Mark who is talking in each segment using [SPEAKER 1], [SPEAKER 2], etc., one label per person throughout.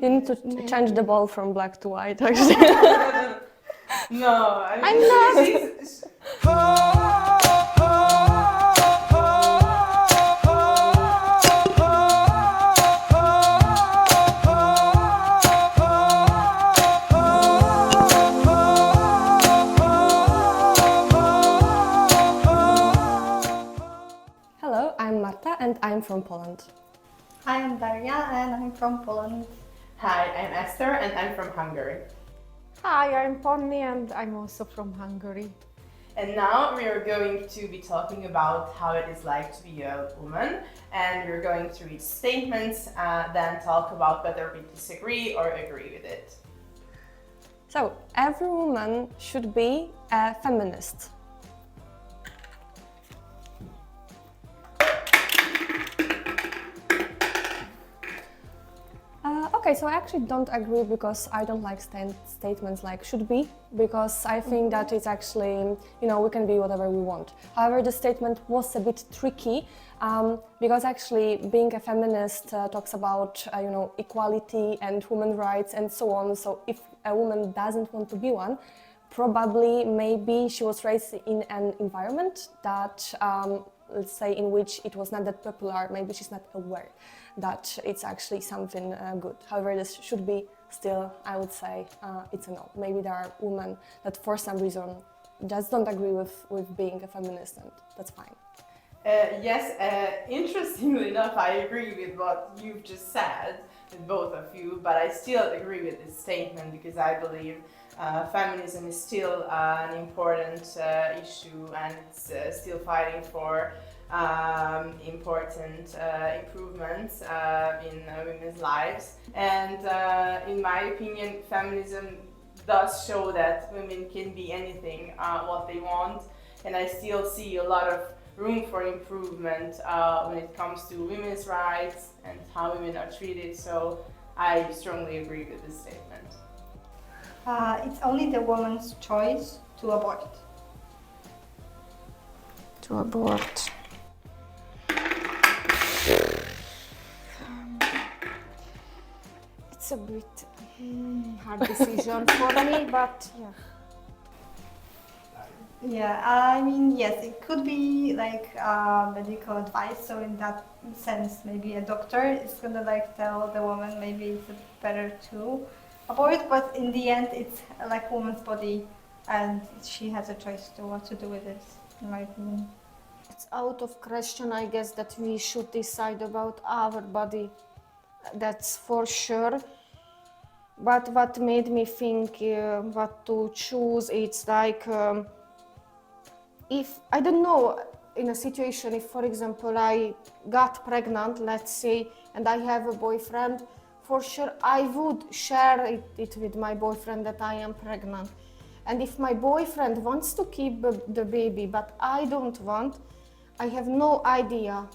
[SPEAKER 1] You need to change the ball from black to white, actually.
[SPEAKER 2] No,
[SPEAKER 1] I'm not. Hello, I'm Marta and I'm from Poland.
[SPEAKER 3] Hi, I'm Daria and I'm from Poland.
[SPEAKER 2] Hi, I'm Esther and I'm from Hungary.
[SPEAKER 4] Hi, I'm Ponni and I'm also from Hungary.
[SPEAKER 2] And now we are going to be talking about how it is like to be a woman, and we're going to read statements, then talk about whether we disagree or agree with it.
[SPEAKER 1] So, every woman should be a feminist. Okay, so I actually don't agree because I don't like statements like should be, because I think that it's actually, we can be whatever we want. However, the statement was a bit tricky because actually being a feminist talks about, equality and women's rights and so on. So if a woman doesn't want to be one, probably maybe she was raised in an environment that, let's say, in which it was not that popular, maybe she's not aware that it's actually something good. However, this should be still, I would say, it's a no. Maybe there are women that for some reason just don't agree with being a feminist, and that's fine.
[SPEAKER 2] Yes, interestingly enough, I agree with what you've just said, with both of you, but I still agree with this statement because I believe feminism is still an important issue, and it's still fighting for important improvements in women's lives. And in my opinion, feminism does show that women can be anything what they want, and I still see a lot of room for improvement when it comes to women's rights and how women are treated. So I strongly agree with this statement.
[SPEAKER 3] It's only the woman's choice to abort.
[SPEAKER 4] To abort. It's a bit hard decision for me, but yeah.
[SPEAKER 3] Yeah, I mean, yes, it could be like medical advice. So in that sense, maybe a doctor is gonna like tell the woman maybe it's better to abort, but in the end, it's like woman's body, and she has a choice to what to do with it, in my opinion.
[SPEAKER 4] It's out of question, I guess, that we should decide about our body. That's for sure. But what made me think what to choose, it's like, if, I don't know, in a situation, if for example I got pregnant, let's say, and I have a boyfriend, for sure I would share it with my boyfriend that I am pregnant. And if my boyfriend wants to keep the baby, but I don't want, I have no idea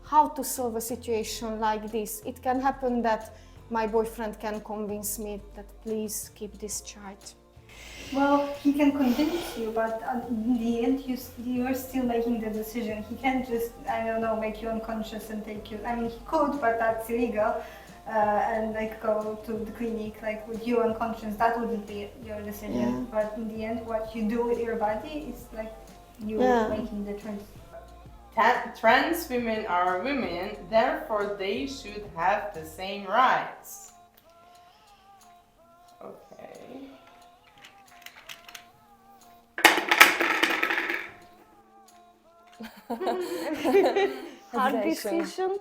[SPEAKER 4] how to solve a situation like this. It can happen that my boyfriend can convince me that please keep this child.
[SPEAKER 3] Well, he can convince you, but in the end, you're still making the decision. He can't just, I don't know, make you unconscious and take you. I mean, he could, but that's illegal. And like go to the clinic like with you unconscious, that wouldn't be your decision.
[SPEAKER 4] Yeah.
[SPEAKER 3] But in the end, what you do with your body is like you making the choice.
[SPEAKER 2] Trans women are women, therefore they should have the same rights. Okay.
[SPEAKER 4] Hard decision.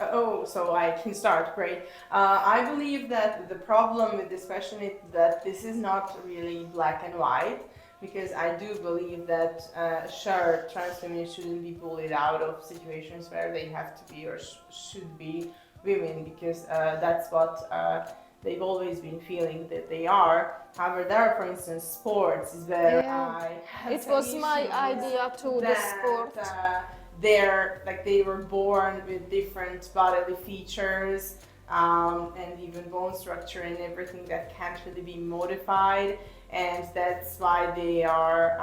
[SPEAKER 2] Oh, so I can start, great. I believe that the problem with this question is that this is not really black and white, because I do believe that, sure, trans women shouldn't be bullied out of situations where they have to be or should be women, because that's what they've always been feeling that they are. However, there are, for instance, sports is where I had
[SPEAKER 4] It
[SPEAKER 2] some
[SPEAKER 4] was my
[SPEAKER 2] issues
[SPEAKER 4] idea too, the sport.
[SPEAKER 2] they were born with different bodily features and even bone structure and everything that can't really be modified, and that's why they are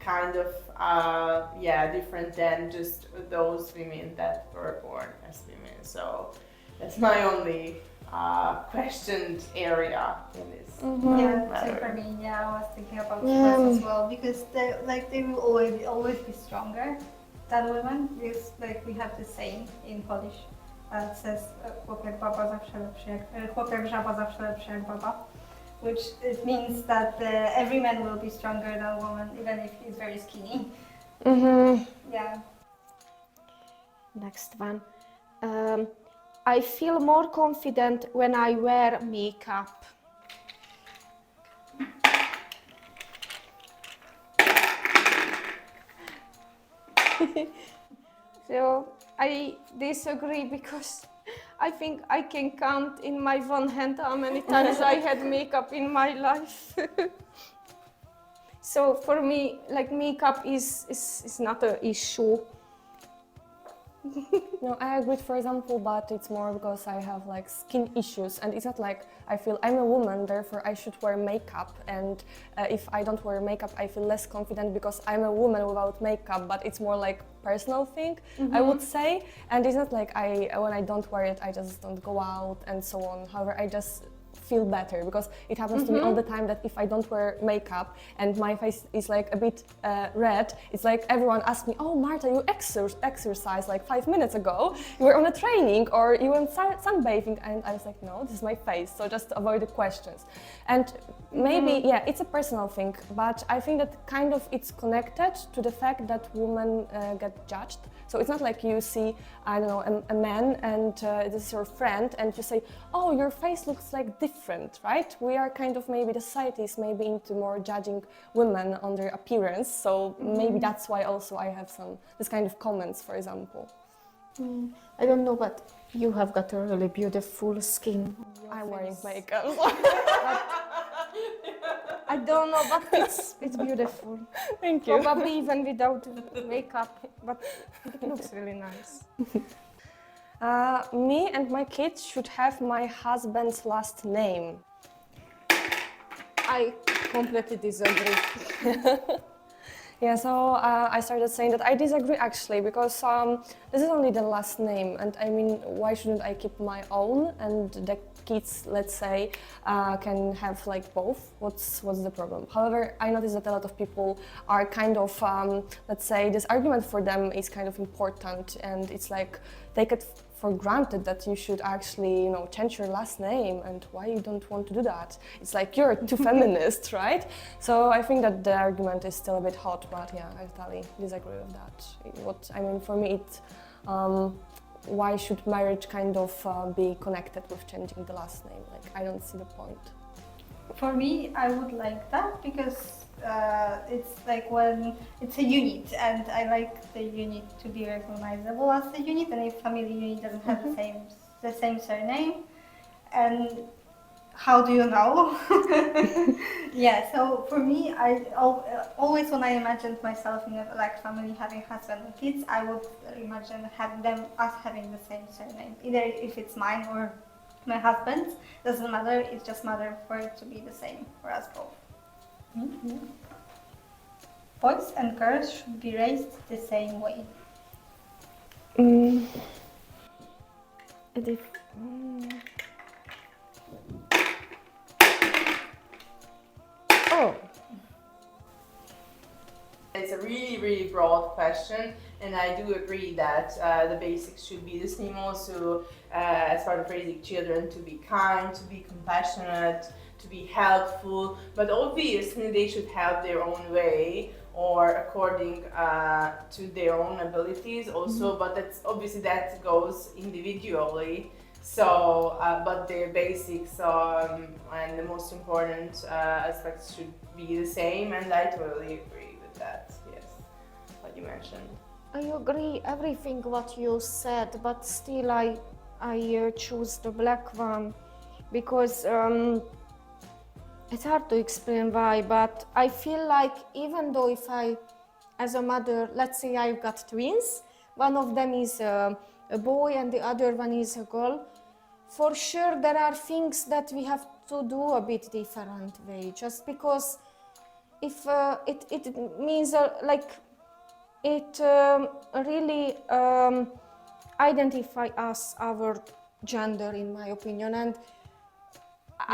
[SPEAKER 2] kind of different than just those women that were born as women. So that's my only questioned area in this.
[SPEAKER 3] Yeah,
[SPEAKER 2] matter.
[SPEAKER 3] so for me, I was thinking about
[SPEAKER 4] Yeah.
[SPEAKER 3] sports as well because they will always be stronger than women. Because like we have the saying in Polish, it says chłop jak baba zawsze lepszy jak chłop jak żaba zawsze lepszy jak baba, which it means that every man will be stronger than a woman even if he's very skinny. Yeah.
[SPEAKER 4] Next one. I feel more confident when I wear makeup. So I disagree because I think I can count in my one hand how many times I had makeup in my life. So for me, like makeup is not an issue.
[SPEAKER 1] No, I agree, for example, but it's more because I have like skin issues, and it's not like I feel I'm a woman, therefore I should wear makeup, and if I don't wear makeup, I feel less confident because I'm a woman without makeup. But it's more like personal thing, I would say, and it's not like when I don't wear it, I just don't go out and so on. However, I just feel better because it happens to me all the time that if I don't wear makeup and my face is like a bit red, it's like everyone asks me, oh Marta, you exercised like 5 minutes ago, you were on a training or you went sunbathing, and I was like, no, this is my face, so just to avoid the questions. And maybe, it's a personal thing, but I think that kind of it's connected to the fact that women get judged. So it's not like you see, I don't know, a man and this is your friend and you say, oh, your face looks like different, right? We are kind of, maybe the society is maybe into more judging women on their appearance. So maybe that's why also I have this kind of comments, for example.
[SPEAKER 4] I don't know, but you have got a really beautiful skin.
[SPEAKER 1] I'm wearing makeup.
[SPEAKER 4] I don't know, but it's beautiful.
[SPEAKER 1] Thank you.
[SPEAKER 4] Probably even without makeup, but it looks really nice.
[SPEAKER 1] Me and my kids should have my husband's last name.
[SPEAKER 4] I completely disagree.
[SPEAKER 1] Yeah, so I started saying that I disagree actually, because this is only the last name, and I mean, why shouldn't I keep my own and the kids, let's say, can have like both? What's the problem? However, I noticed that a lot of people are kind of, let's say, this argument for them is kind of important, and it's like take it for granted that you should actually, change your last name, and why you don't want to do that? It's like you're too feminist, right? So I think that the argument is still a bit hot, but yeah, I totally disagree with that. For me, why should marriage kind of be connected with changing the last name? Like, I don't see the point.
[SPEAKER 3] For me, I would like that because it's like when it's a unit, and I like the unit to be recognizable as a unit. And if family unit doesn't have the same surname, and how do you know? Yeah. So for me, I always when I imagined myself in a like family having husband and kids, I would imagine us having the same surname, either if it's mine or my husband's. Doesn't matter. It just matters for it to be the same for us both. Boys and girls should be raised the same way.
[SPEAKER 1] Oh.
[SPEAKER 2] It's a really, really broad question, and I do agree that the basics should be the same also as part of raising children, to be kind, to be compassionate, to be helpful, but obviously they should have their own way or according to their own abilities also, but that's obviously that goes individually. So, but the basics and the most important aspects should be the same, and I totally agree with that. Yes, what you mentioned.
[SPEAKER 4] I agree everything what you said, but still I choose the black one because it's hard to explain why, but I feel like even though if I, as a mother, let's say I've got twins, one of them is a boy and the other one is a girl, for sure there are things that we have to do a bit different way, just because if it means like it really identify us our gender, in my opinion, and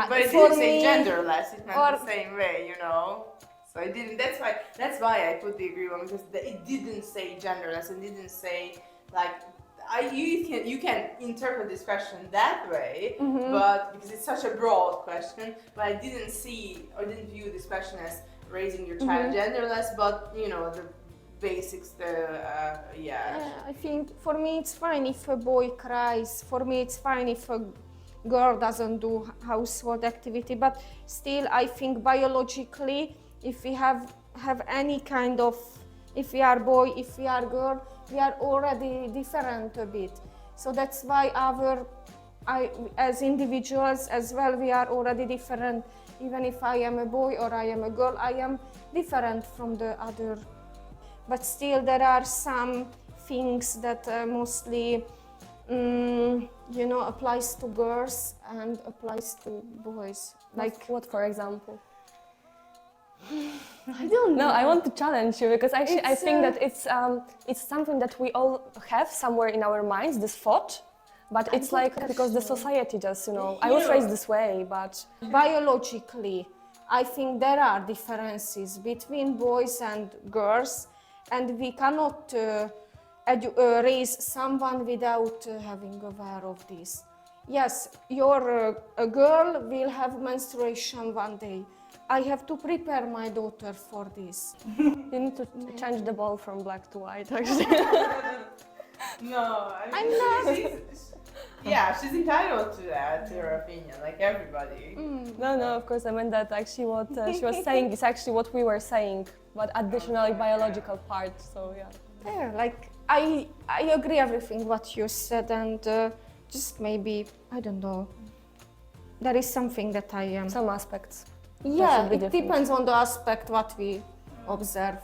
[SPEAKER 2] But it
[SPEAKER 4] for
[SPEAKER 2] didn't say
[SPEAKER 4] me,
[SPEAKER 2] genderless. It meant
[SPEAKER 4] or-
[SPEAKER 2] the same way, you know. So it didn't. That's why I put the agree one, because it didn't say genderless. It didn't say like. You can interpret this question that way, but because it's such a broad question, but I didn't see or didn't view this question as raising your child genderless, but you know the basics,
[SPEAKER 4] I think for me it's fine if a boy cries. For me it's fine if a girl doesn't do household activity. But still, I think biologically, if we have any kind of, if we are boy, if we are girl, we are already different a bit. So that's why as individuals as well, we are already different. Even if I am a boy or I am a girl, I am different from the other. But still, there are some things that mostly, applies to girls and applies to boys.
[SPEAKER 1] Like what, for example?
[SPEAKER 4] I don't know.
[SPEAKER 1] No, I want to challenge you because actually I
[SPEAKER 4] It's,
[SPEAKER 1] think that it's something that we all have somewhere in our minds, this thought, but it's
[SPEAKER 4] good
[SPEAKER 1] like because the
[SPEAKER 4] question.
[SPEAKER 1] society just, I was raised this way, but
[SPEAKER 4] Biologically, I think there are differences between boys and girls, and we cannot raise someone without having aware of this. Yes, a girl will have menstruation one day. I have to prepare my daughter for this.
[SPEAKER 1] you need to change the ball from black to white, actually.
[SPEAKER 2] No,
[SPEAKER 4] I'm not.
[SPEAKER 2] She's entitled to that, to her opinion, like everybody.
[SPEAKER 1] No, of course, I meant that actually what she was saying is actually what we were saying, but additionally biological part, so yeah.
[SPEAKER 4] Yeah, like I agree everything what you said, and just maybe, I don't know, there is something that I am.
[SPEAKER 1] Some aspects.
[SPEAKER 4] Yeah,
[SPEAKER 1] should be
[SPEAKER 4] it
[SPEAKER 1] different.
[SPEAKER 4] depends on the aspect what we observe.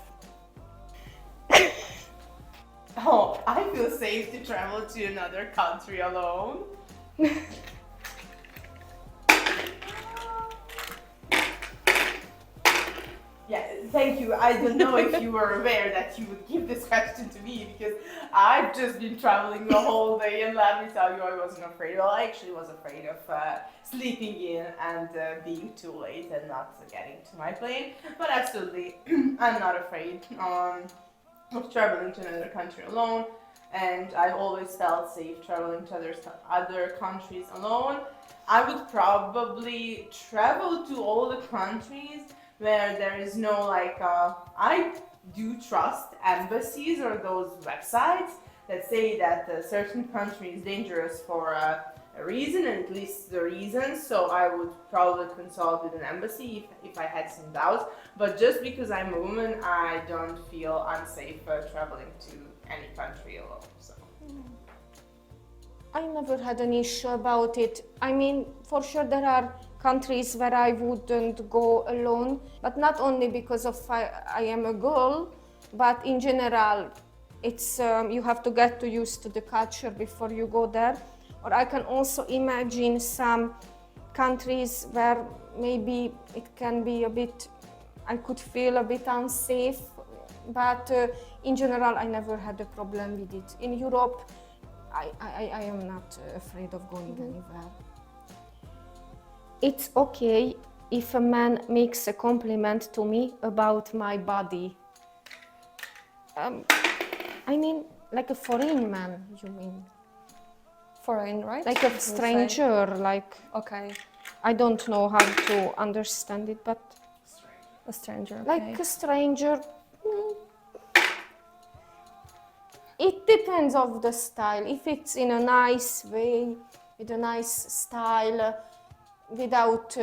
[SPEAKER 2] Oh, I feel safe to travel to another country alone. Yeah, thank you. I don't know if you were aware that you would give this question to me, because I've just been traveling the whole day, and let me tell you, I wasn't afraid. Well, I actually was afraid of sleeping in and being too late and not getting to my plane. But absolutely, I'm not afraid of traveling to another country alone, and I've always felt safe traveling to other countries alone. I would probably travel to all the countries where there is no I do trust embassies or those websites that say that a certain country is dangerous for a reason, and at least the reason. So I would probably consult with an embassy if I had some doubts. But just because I'm a woman, I don't feel unsafe traveling to any country alone. So.
[SPEAKER 4] I never had an issue about it. I mean, for sure there are countries where I wouldn't go alone, but not only because of I am a girl, but in general, it's you have to get used to the culture before you go there. Or I can also imagine some countries where maybe it can be a bit, I could feel a bit unsafe, but in general, I never had a problem with it. In Europe, I am not afraid of going anywhere. It's okay if a man makes a compliment to me about my body. I mean, like a foreign man, you mean?
[SPEAKER 1] Foreign, right?
[SPEAKER 4] Like
[SPEAKER 1] You
[SPEAKER 4] a
[SPEAKER 1] would say?
[SPEAKER 4] stranger, like,
[SPEAKER 1] Okay,
[SPEAKER 4] I don't know how to understand it, but
[SPEAKER 1] a stranger. Okay.
[SPEAKER 4] like a stranger, it depends of the style. If it's in a nice way, with a nice style, without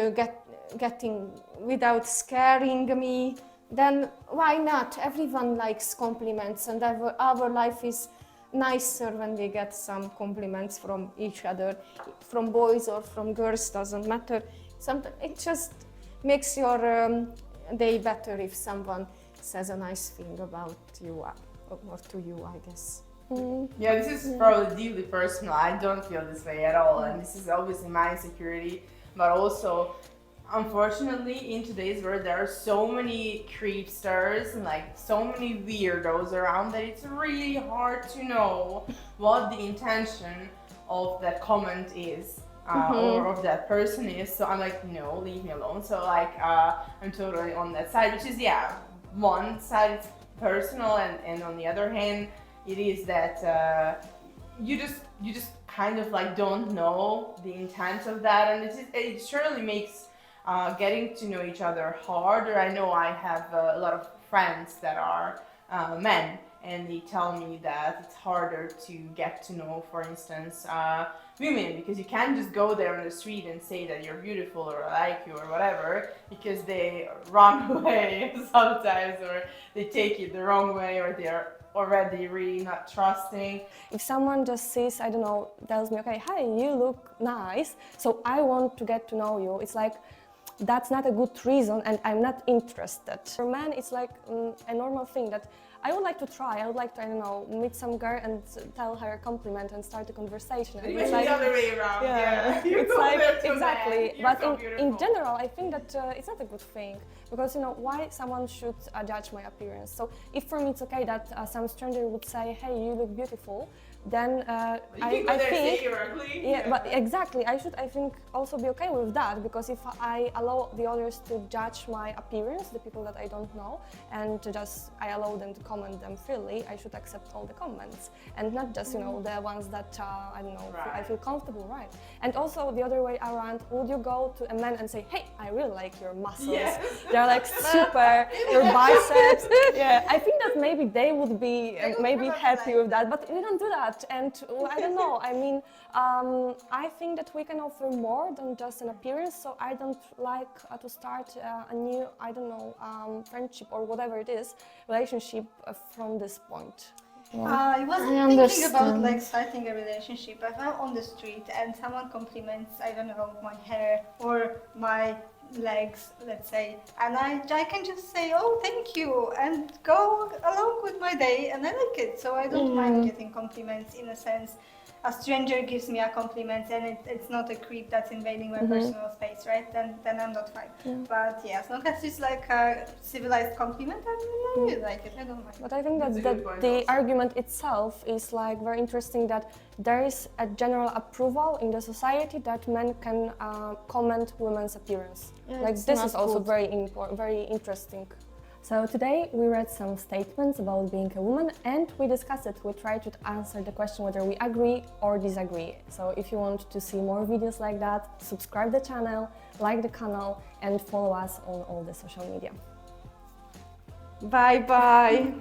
[SPEAKER 4] without scaring me, then why not? Everyone likes compliments, and our life is nicer when we get some compliments from each other, from boys or from girls, doesn't matter. It just makes your day better if someone says a nice thing about you or to you, I guess.
[SPEAKER 2] Yeah, this is probably deeply personal. I don't feel this way at all, and this is obviously my insecurity, but also unfortunately, in today's world, there are so many creepsters and like so many weirdos around that it's really hard to know what the intention of that comment is. Or of that person is. So I'm like, no, leave me alone. So like I'm totally on that side, which is, yeah, one side it's personal, and on the other hand it is that you just kind of like don't know the intent of that, and it surely makes getting to know each other harder. I know I have a lot of friends that are men, and they tell me that it's harder to get to know, for instance, women, because you can't just go there on the street and say that you're beautiful or I like you or whatever, because they run away sometimes, or they take it the wrong way, or they're already really not trusting.
[SPEAKER 1] If someone just says, I don't know, tells me, okay, hi, you look nice, so I want to get to know you, it's like, that's not a good reason and I'm not interested. For men, it's like a normal thing that I would like to try. I would like to, I don't know, meet some girl and tell her a compliment and start a conversation. And
[SPEAKER 2] It's like the other way around. Yeah. You
[SPEAKER 1] It's
[SPEAKER 2] go
[SPEAKER 1] like,
[SPEAKER 2] there to
[SPEAKER 1] exactly.
[SPEAKER 2] men. You're
[SPEAKER 1] But
[SPEAKER 2] so
[SPEAKER 1] in
[SPEAKER 2] beautiful.
[SPEAKER 1] general, I think that it's not a good thing, because, you know, why someone should judge my appearance? So if for me it's okay that some stranger would say, hey, you look beautiful, then
[SPEAKER 2] You can go
[SPEAKER 1] I
[SPEAKER 2] there and
[SPEAKER 1] think,
[SPEAKER 2] say you're ugly.
[SPEAKER 1] yeah, but exactly, I should, I think, also be okay with that, because if I allow the others to judge my appearance, the people that I don't know, and to just I allow them to comment them freely, I should accept all the comments, and not just, you know, the ones that I don't know, I
[SPEAKER 2] Right.
[SPEAKER 1] feel comfortable, right? And also the other way around, would you go to a man and say, hey, I really like your muscles,
[SPEAKER 2] Yes.
[SPEAKER 1] they're like super, your biceps, yeah, I think that maybe they would be
[SPEAKER 3] would
[SPEAKER 1] maybe
[SPEAKER 3] probably
[SPEAKER 1] happy
[SPEAKER 3] like
[SPEAKER 1] with that, but we don't do that. And I don't know, I mean, I think that we can offer more than just an appearance, so I don't like to start a new, I don't know, friendship or whatever it is, relationship from this point.
[SPEAKER 3] I wasn't
[SPEAKER 4] I
[SPEAKER 3] thinking about
[SPEAKER 4] understand.
[SPEAKER 3] like starting a relationship. If I'm on the street and someone compliments, I don't know, my hair or my legs, let's say, and I can just say, oh, thank you, and go along with my day, and I like it. So I don't mind getting compliments in a sense. A stranger gives me a compliment and it's not a creep that's invading my personal space, right? Then I'm not fine. But yeah, as long as it's like a civilized compliment, I really like it. I don't mind.
[SPEAKER 1] But I think
[SPEAKER 2] That's a
[SPEAKER 1] that
[SPEAKER 2] good point
[SPEAKER 1] the
[SPEAKER 2] also.
[SPEAKER 1] argument itself is like very interesting, that there is a general approval in the society that men can comment women's appearance.
[SPEAKER 4] Yeah,
[SPEAKER 1] like
[SPEAKER 4] it's
[SPEAKER 1] this
[SPEAKER 4] not
[SPEAKER 1] is also
[SPEAKER 4] good.
[SPEAKER 1] very interesting. So today we read some statements about being a woman and we discussed it. We tried to answer the question whether we agree or disagree. So if you want to see more videos like that, subscribe the channel, like the channel and follow us on all the social media.
[SPEAKER 4] Bye bye.